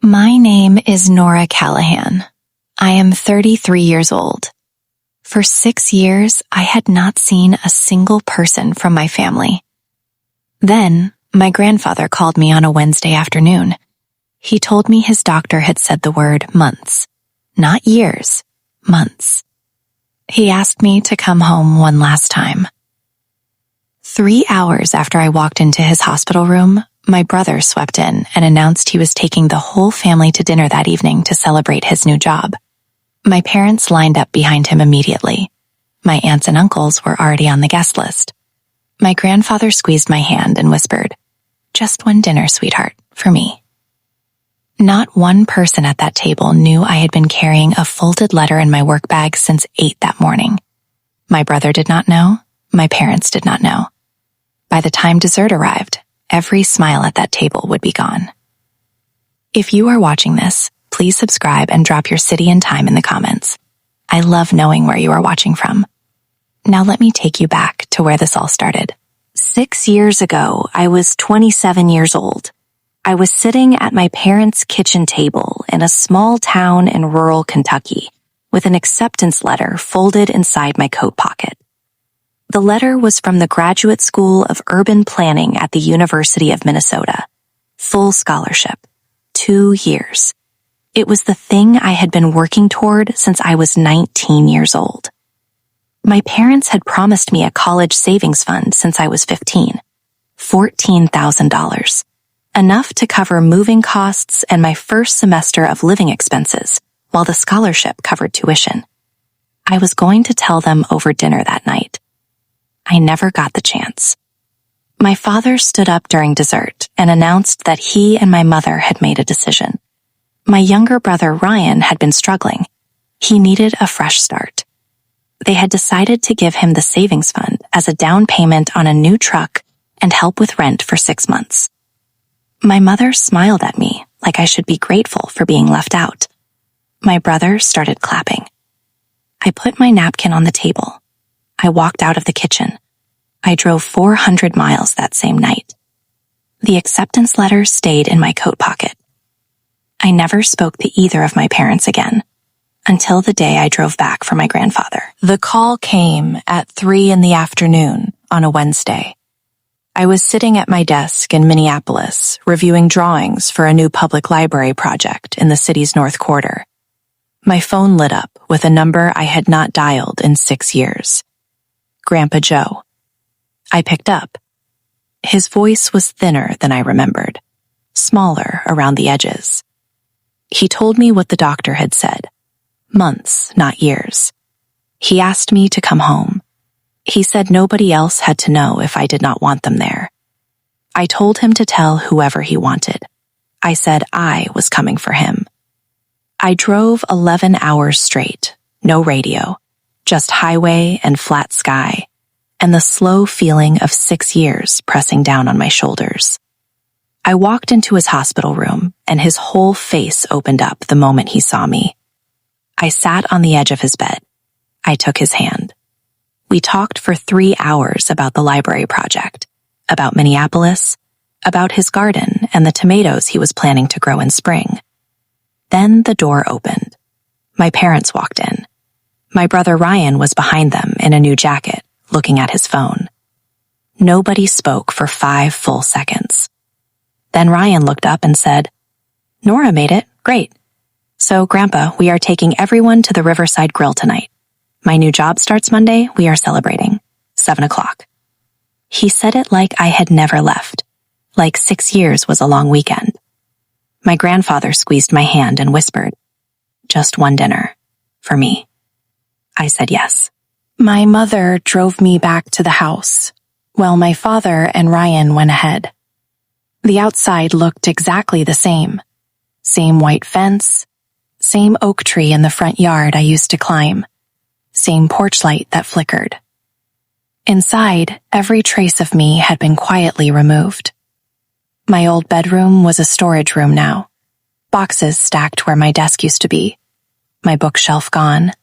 My name is Nora Callahan. I am 33 years old. For 6 years, I had not seen a single person from my family. Then, my grandfather called me on a Wednesday afternoon. He told me his doctor had said the word months. Not years, months. He asked me to come home one last time. 3 hours after I walked into his hospital room, my brother swept in and announced he was taking the whole family to dinner that evening to celebrate his new job. My parents lined up behind him immediately. My aunts and uncles were already on the guest list. My grandfather squeezed my hand and whispered, "Just one dinner, sweetheart, for me." Not one person at that table knew I had been carrying a folded letter in my work bag since 8 that morning. My brother did not know. My parents did not know. By the time dessert arrived, every smile at that table would be gone. If you are watching this, please subscribe and drop your city and time in the comments. I love knowing where you are watching from. Now let me take you back to where this all started. 6 years ago, I was 27 years old. I was sitting at my parents' kitchen table in a small town in rural Kentucky with an acceptance letter folded inside my coat pocket. The letter was from the Graduate School of Urban Planning at the University of Minnesota. Full scholarship. 2 years. It was the thing I had been working toward since I was 19 years old. My parents had promised me a college savings fund since I was 15. $14,000. Enough to cover moving costs and my first semester of living expenses, while the scholarship covered tuition. I was going to tell them over dinner that night. I never got the chance. My father stood up during dessert and announced that he and my mother had made a decision. My younger brother Ryan had been struggling. He needed a fresh start. They had decided to give him the savings fund as a down payment on a new truck and help with rent for 6 months. My mother smiled at me like I should be grateful for being left out. My brother started clapping. I put my napkin on the table. I walked out of the kitchen. I drove 400 miles that same night. The acceptance letter stayed in my coat pocket. I never spoke to either of my parents again, until the day I drove back for my grandfather. The call came at 3 in the afternoon on a Wednesday. I was sitting at my desk in Minneapolis, reviewing drawings for a new public library project in the city's North Quarter. My phone lit up with a number I had not dialed in 6 years. Grandpa Joe. I picked up. His voice was thinner than I remembered, smaller around the edges. He told me what the doctor had said. Months, not years. He asked me to come home. He said nobody else had to know if I did not want them there. I told him to tell whoever he wanted. I said I was coming for him. I drove 11 hours straight, no radio, just highway and flat sky, and the slow feeling of 6 years pressing down on my shoulders. I walked into his hospital room, and his whole face opened up the moment he saw me. I sat on the edge of his bed. I took his hand. We talked for 3 hours about the library project, about Minneapolis, about his garden and the tomatoes he was planning to grow in spring. Then the door opened. My parents walked in. My brother Ryan was behind them in a new jacket, looking at his phone. Nobody spoke for 5 full seconds. Then Ryan looked up and said, "Nora made it. Great. So, Grandpa, we are taking everyone to the Riverside Grill tonight. My new job starts Monday. We are celebrating. 7 o'clock. He said it like I had never left, like 6 years was a long weekend. My grandfather squeezed my hand and whispered, "Just one dinner. For me." I said yes. My mother drove me back to the house, while my father and Ryan went ahead. The outside looked exactly the same. Same white fence, same oak tree in the front yard I used to climb, same porch light that flickered. Inside, every trace of me had been quietly removed. My old bedroom was a storage room now, boxes stacked where my desk used to be, my bookshelf gone,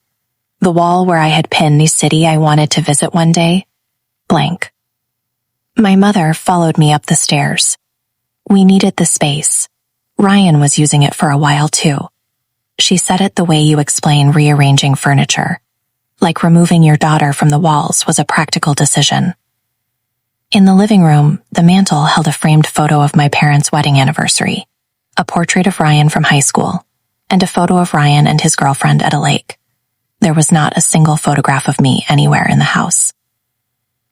the wall where I had pinned the city I wanted to visit one day, blank. My mother followed me up the stairs. We needed the space. Ryan was using it for a while too. She said it the way you explain rearranging furniture, like removing your daughter from the walls was a practical decision. In the living room, the mantel held a framed photo of my parents' wedding anniversary, a portrait of Ryan from high school, and a photo of Ryan and his girlfriend at a lake. There was not a single photograph of me anywhere in the house.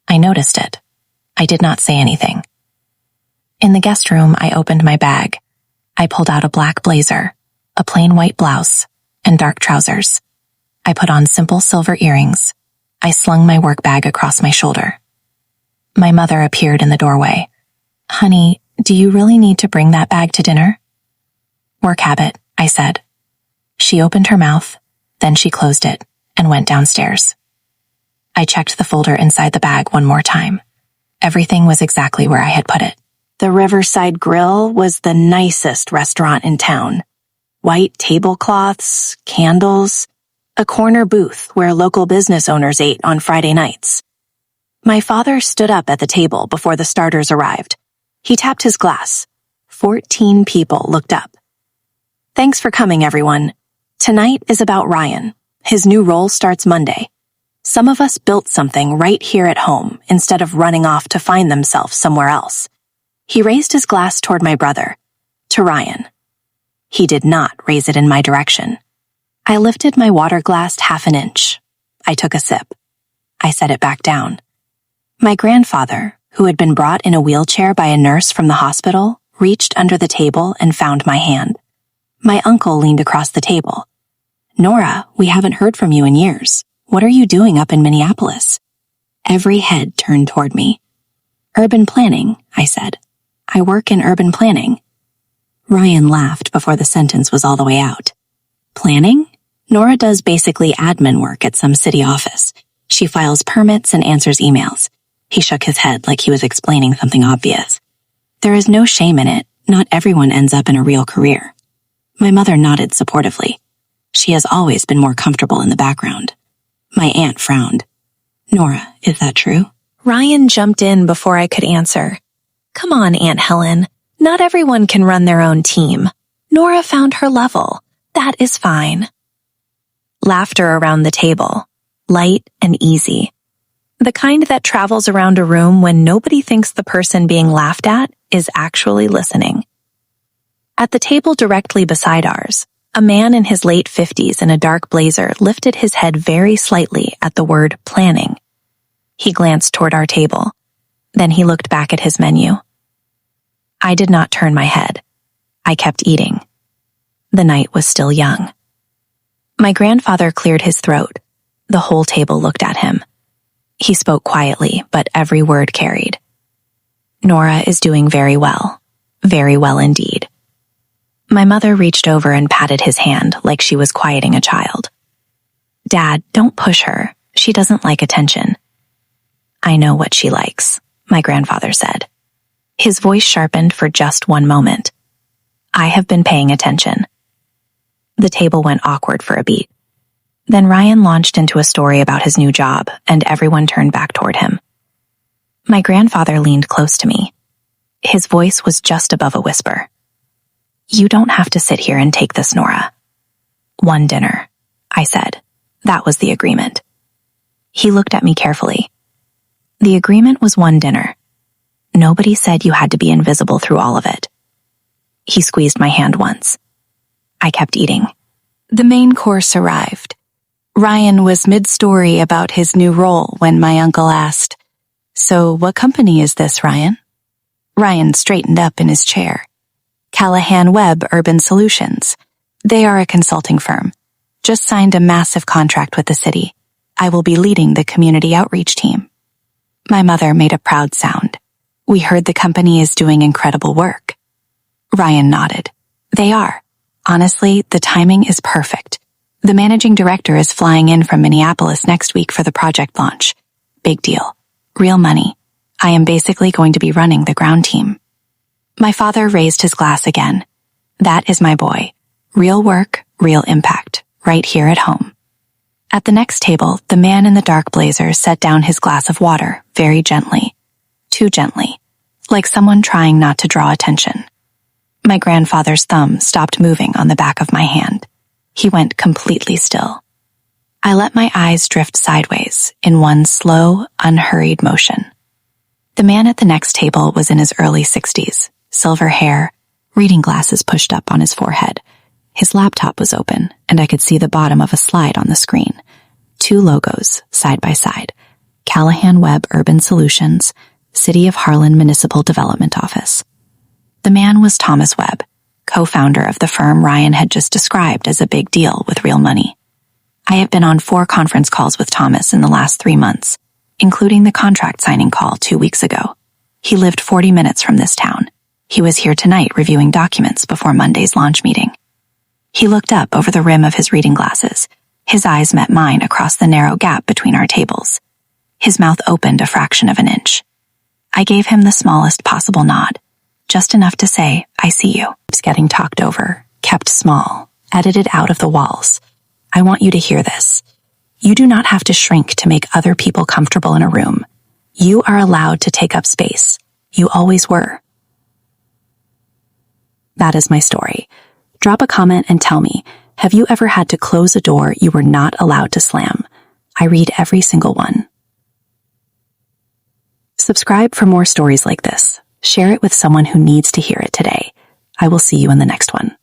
I noticed it. I did not say anything. In the guest room, I opened my bag. I pulled out a black blazer, a plain white blouse, and dark trousers. I put on simple silver earrings. I slung my work bag across my shoulder. My mother appeared in the doorway. "Honey, do you really need to bring that bag to dinner?" "Work habit," I said. She opened her mouth, then she closed it and went downstairs. I checked the folder inside the bag one more time. Everything was exactly where I had put it. The Riverside Grill was the nicest restaurant in town. White tablecloths, candles, a corner booth where local business owners ate on Friday nights. My father stood up at the table before the starters arrived. He tapped his glass. 14 people looked up. "Thanks for coming, everyone. Tonight is about Ryan. His new role starts Monday. Some of us built something right here at home instead of running off to find themselves somewhere else." He raised his glass toward my brother, to Ryan. He did not raise it in my direction. I lifted my water glass half an inch. I took a sip. I set it back down. My grandfather, who had been brought in a wheelchair by a nurse from the hospital, reached under the table and found my hand. My uncle leaned across the table. "Nora, we haven't heard from you in years. What are you doing up in Minneapolis?" Every head turned toward me. "Urban planning," I said. "I work in urban planning." Ryan laughed before the sentence was all the way out. "Planning? Nora does basically admin work at some city office. She files permits and answers emails." He shook his head like he was explaining something obvious. "There is no shame in it. Not everyone ends up in a real career." My mother nodded supportively. She has always been more comfortable in the background. My aunt frowned. "Nora, is that true?" Ryan jumped in before I could answer. "Come on, Aunt Helen. Not everyone can run their own team. Nora found her level. That is fine." Laughter around the table, light and easy. The kind that travels around a room when nobody thinks the person being laughed at is actually listening. At the table directly beside ours, a man in his late 50s in a dark blazer lifted his head very slightly at the word planning. He glanced toward our table. Then he looked back at his menu. I did not turn my head. I kept eating. The night was still young. My grandfather cleared his throat. The whole table looked at him. He spoke quietly, but every word carried. "Nora is doing very well indeed." My mother reached over and patted his hand like she was quieting a child. "Dad, don't push her. She doesn't like attention." "I know what she likes," my grandfather said. His voice sharpened for just one moment. "I have been paying attention." The table went awkward for a beat. Then Ryan launched into a story about his new job, and everyone turned back toward him. My grandfather leaned close to me. His voice was just above a whisper. "You don't have to sit here and take this, Nora." "One dinner," I said. That was the agreement. He looked at me carefully. The agreement was one dinner. Nobody said you had to be invisible through all of it. He squeezed my hand once. I kept eating. The main course arrived. Ryan was mid-story about his new role when my uncle asked, "So what company is this, Ryan?" Ryan straightened up in his chair. "Callahan Webb Urban Solutions. They are a consulting firm. Just signed a massive contract with the city. I will be leading the community outreach team." My mother made a proud sound. "We heard the company is doing incredible work." Ryan nodded. "They are. Honestly, the timing is perfect. The managing director is flying in from Minneapolis next week for the project launch. Big deal. Real money. I am basically going to be running the ground team." My father raised his glass again. "That is my boy. Real work, real impact, right here at home." At the next table, the man in the dark blazer set down his glass of water very gently. Too gently, like someone trying not to draw attention. My grandfather's thumb stopped moving on the back of my hand. He went completely still. I let my eyes drift sideways in one slow, unhurried motion. The man at the next table was in his early 60s, silver hair, reading glasses pushed up on his forehead. His laptop was open, and I could see the bottom of a slide on the screen. 2 logos, side by side. Callahan Webb Urban Solutions, City of Harlan Municipal Development Office. The man was Thomas Webb, co-founder of the firm Ryan had just described as a big deal with real money. I have been on 4 conference calls with Thomas in the last 3 months, including the contract signing call 2 weeks ago. He lived 40 minutes from this town. He was here tonight reviewing documents before Monday's launch meeting. He looked up over the rim of his reading glasses. His eyes met mine across the narrow gap between our tables. His mouth opened a fraction of an inch. I gave him the smallest possible nod, just enough to say, "I see you." It's getting talked over, kept small, edited out of the walls. I want you to hear this. You do not have to shrink to make other people comfortable in a room. You are allowed to take up space. You always were. That is my story. Drop a comment and tell me, have you ever had to close a door you were not allowed to slam? I read every single one. Subscribe for more stories like this. Share it with someone who needs to hear it today. I will see you in the next one.